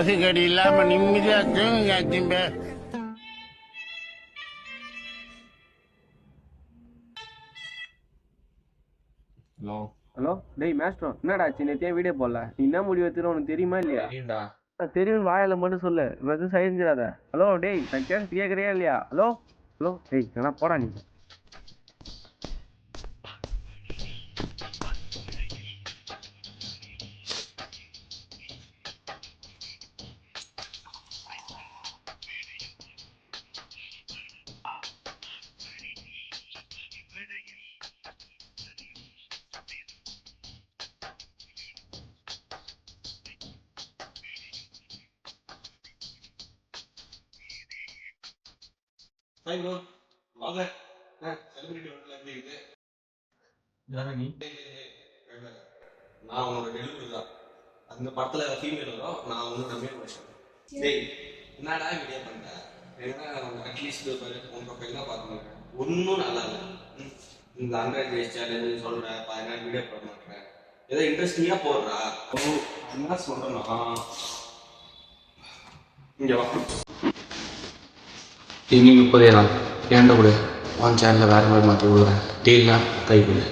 ஓசி கடி இல்லாம நிம்மதியா தூங்குங்க திம்ப. ஹலோ ஹலோ டேய் மேஸ்ட்ரோ, என்னடா ஆச்சு? நேத்தியா வீடியோ போடல. நீ என்ன முடிவு எடுத்துற உனக்கு தெரியுமா இல்லையா? தெரியும்டா. தெரியும், வாயில மட்டும் சொல்லு, எதுவும் செஞ்சிடாத. ஹலோ டேய், நான் கேட்குறியா இல்லையா? ஹலோ ஹலோ டேய், என்ன போடா நீ. ஹாய் ப்ரோ, வாங்க. செலிபிரிட்டி ஹோட்டல்ல எப்படி இருக்குது? யாரா நீ? நான் உன்னோட டெலிவரி தான். அந்த படத்துல ஃபீமேல் வரும், நான் உன்னோட மேல் வருஷன். டேய், என்னடா வீடியோ பண்ண? ஏன்னா அட்லீஸ்ட் ஒரு ப்ரொஃபைல் தான் பார்த்துருக்கேன். ஒன்றும் நல்லா இல்லை. இந்த 100 டேஸ் சேலஞ்சு சொல்கிற 14 வீடியோ போட மாட்டேன். ஏதோ இன்ட்ரெஸ்டிங்காக போடுறா. என்ன சொல்கிறேன்னா, இங்கே வா. இனி 30 நாள் ஏன்ட கூட உன் சேனலில் வேறு மாதிரி மாற்றி விடுறேன். டீல்னா கை கொடு.